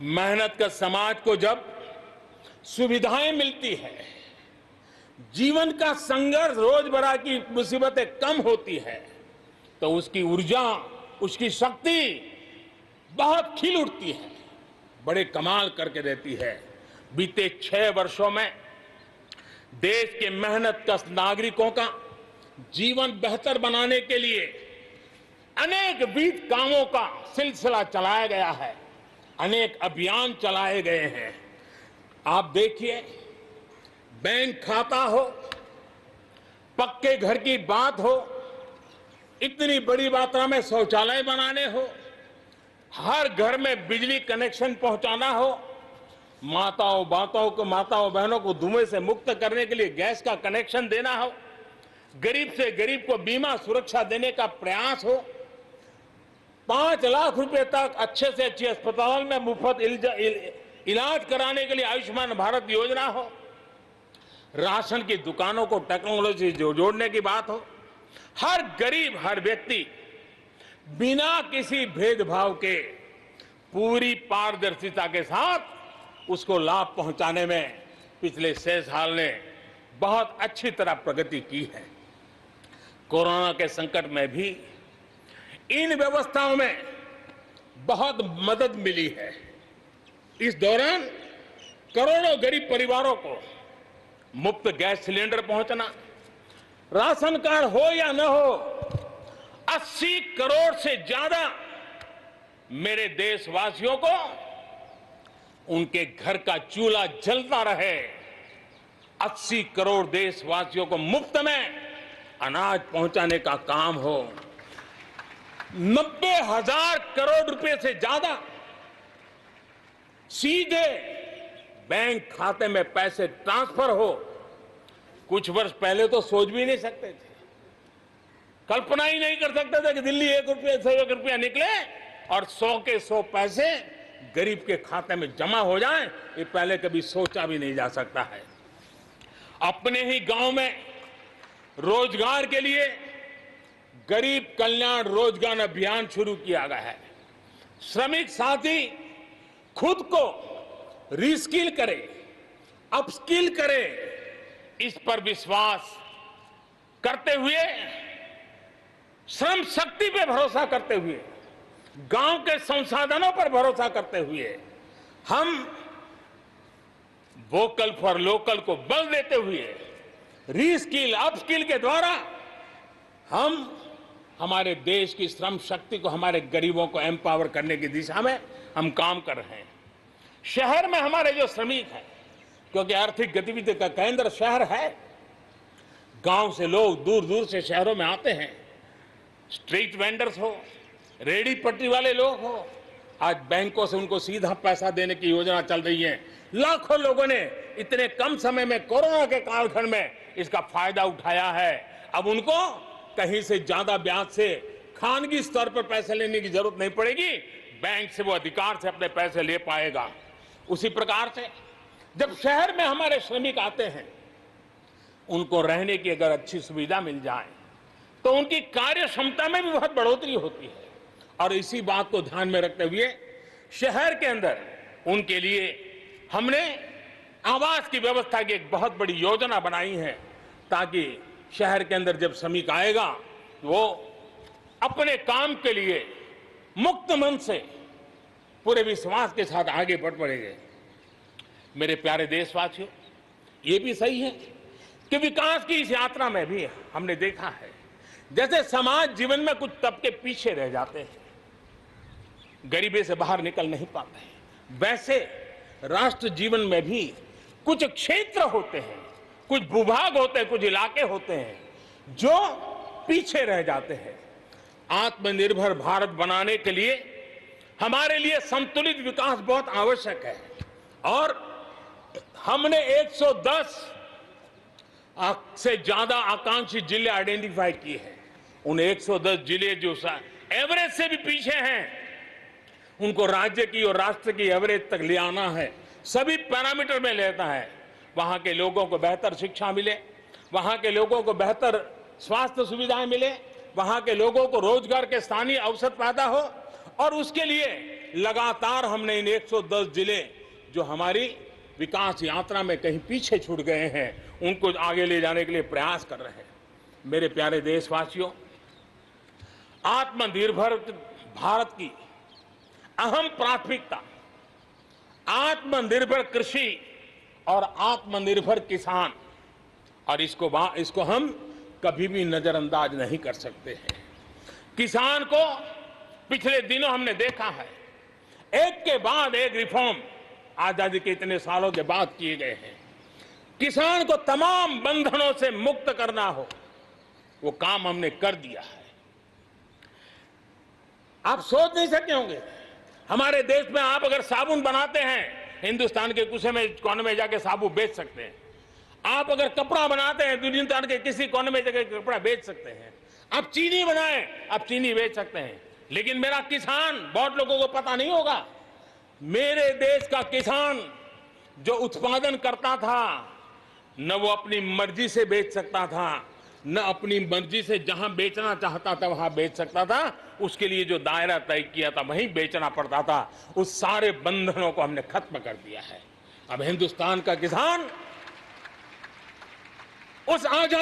मेहनत का समाज को जब सुविधाएं मिलती है, जीवन का संघर्ष, रोजमर्रा की मुसीबतें कम होती है, तो उसकी ऊर्जा, उसकी शक्ति बहुत खिल उठती है, बड़े कमाल करके देती है। बीते 6 वर्षों में देश के मेहनत कश नागरिकों का जीवन बेहतर बनाने के लिए अनेक विविध कामों का सिलसिला चलाया गया है, अनेक अभियान चलाए गए हैं। आप देखिए, बैंक खाता हो, पक्के घर की बात हो, इतनी बड़ी मात्रा में शौचालय बनाने हो, हर घर में बिजली कनेक्शन पहुंचाना हो, माताओं बहनों को धुएं से मुक्त करने के लिए गैस का कनेक्शन देना हो, गरीब से गरीब को बीमा सुरक्षा देने का प्रयास हो, 5 लाख रुपए तक अच्छे से अच्छे अस्पताल में मुफ्त इलाज कराने के लिए आयुष्मान भारत योजना हो, राशन की दुकानों को टेक्नोलॉजी जोड़ने की बात हो, हर गरीब, हर व्यक्ति बिना किसी भेदभाव के पूरी पारदर्शिता के साथ उसको लाभ पहुंचाने में पिछले 6 साल ने बहुत अच्छी तरह प्रगति की है। कोरोना के संकट में भी इन व्यवस्थाओं में बहुत मदद मिली है। इस दौरान करोड़ों गरीब परिवारों को मुफ्त गैस सिलेंडर पहुंचना, राशन कार्ड हो या न हो, 80 करोड़ से ज्यादा मेरे देशवासियों को उनके घर का चूल्हा जलता रहे, 80 करोड़ देशवासियों को मुफ्त में अनाज पहुंचाने का काम हो, 90,000 करोड़ रुपए से ज्यादा सीधे बैंक खाते में पैसे ट्रांसफर हो। कुछ वर्ष पहले तो सोच भी नहीं सकते थे, कल्पना ही नहीं कर सकते थे कि दिल्ली 1 रुपये से 1 रुपया निकले और 100 के 100 पैसे गरीब के खाते में जमा हो जाएं, ये पहले कभी सोचा भी नहीं जा सकता है। अपने ही गांव में रोजगार के लिए गरीब कल्याण रोजगार अभियान शुरू किया गया है। श्रमिक साथी खुद को रिस्किल करे, अपस्किल करे, इस पर विश्वास करते हुए, श्रम शक्ति पे भरोसा करते हुए, गांव के संसाधनों पर भरोसा करते हुए, हम वोकल फॉर लोकल को बल देते हुए, रीस्किल, अपस्किल के द्वारा हम हमारे देश की श्रम शक्ति को, हमारे गरीबों को एम्पावर करने की दिशा में हम काम कर रहे हैं। शहर में हमारे जो श्रमिक हैं, क्योंकि आर्थिक गतिविधि का केंद्र शहर है, गांव से लोग दूर दूर से शहरों में आते हैं, स्ट्रीट वेंडर्स हो, रेडी पटरी वाले लोग हो, आज बैंकों से उनको सीधा पैसा देने की योजना चल रही है। लाखों लोगों ने इतने कम समय में, कोरोना के कालखंड में इसका फायदा उठाया है। अब उनको कहीं से ज्यादा ब्याज से खानगी स्तर पर पैसे लेने की जरूरत नहीं पड़ेगी, बैंक से वो अधिकार से अपने पैसे ले पाएगा। उसी प्रकार से जब शहर में हमारे श्रमिक आते हैं, उनको रहने की अगर अच्छी सुविधा मिल जाए तो उनकी कार्य क्षमता में भी बहुत बढ़ोतरी होती है। और इसी बात को ध्यान में रखते हुए शहर के अंदर उनके लिए हमने आवास की व्यवस्था की एक बहुत बड़ी योजना बनाई है, ताकि शहर के अंदर जब श्रमिक आएगा वो अपने काम के लिए मुक्त मन से, पूरे विश्वास के साथ आगे बढ़ पड़ेंगे। मेरे प्यारे देशवासियों, ये भी सही है कि विकास की इस यात्रा में भी हमने देखा है, जैसे समाज जीवन में कुछ तबके पीछे रह जाते हैं, गरीबी से बाहर निकल नहीं पाते हैं, वैसे राष्ट्र जीवन में भी कुछ क्षेत्र होते हैं, कुछ भूभाग होते हैं, कुछ इलाके होते हैं जो पीछे रह जाते हैं। आत्मनिर्भर भारत बनाने के लिए हमारे लिए संतुलित विकास बहुत आवश्यक है। और हमने 110 से ज्यादा आकांक्षी जिले आइडेंटिफाई किए हैं। उन 110 जिले जो एवरेज से भी पीछे हैं, उनको राज्य की और राष्ट्र की एवरेज तक ले आना है। सभी पैरामीटर में लेता है। वहां के लोगों को बेहतर शिक्षा मिले, वहां के लोगों को बेहतर स्वास्थ्य सुविधाएं मिले, वहां के लोगों को रोजगार के स्थानीय अवसर पैदा हो, और उसके लिए लगातार हमने इन 110 जिले जो हमारी विकास यात्रा में कहीं पीछे छूट गए हैं, उनको आगे ले जाने के लिए प्रयास कर रहे हैं। मेरे प्यारे देशवासियों, आत्मनिर्भर भारत की अहम प्राथमिकता आत्मनिर्भर कृषि और आत्मनिर्भर किसान, और इसको हम कभी भी नजरअंदाज नहीं कर सकते हैं। किसान को पिछले दिनों हमने देखा है, एक के बाद एक रिफॉर्म आजादी के इतने सालों के बाद किए गए हैं। किसान को तमाम बंधनों से मुक्त करना हो, वो काम हमने कर दिया है। आप सोच नहीं सकते होंगे, हमारे देश में आप अगर साबुन बनाते हैं, हिंदुस्तान के कोने में जाके साबुन बेच सकते हैं। आप अगर कपड़ा बनाते हैं, हिंदुस्तान के किसी कोने में जाकर कपड़ा बेच सकते हैं। आप चीनी बनाएं, आप चीनी बेच सकते हैं। लेकिन मेरा किसान, बहुत लोगों को पता नहीं होगा, मेरे देश का किसान जो उत्पादन करता था, न वो अपनी मर्जी से बेच सकता था, न अपनी मर्जी से जहां बेचना चाहता था वहां बेच सकता था। उसके लिए जो दायरा तय किया था वहीं बेचना पड़ता था। उस सारे बंधनों को हमने खत्म कर दिया है। अब हिंदुस्तान का किसान उस आजादी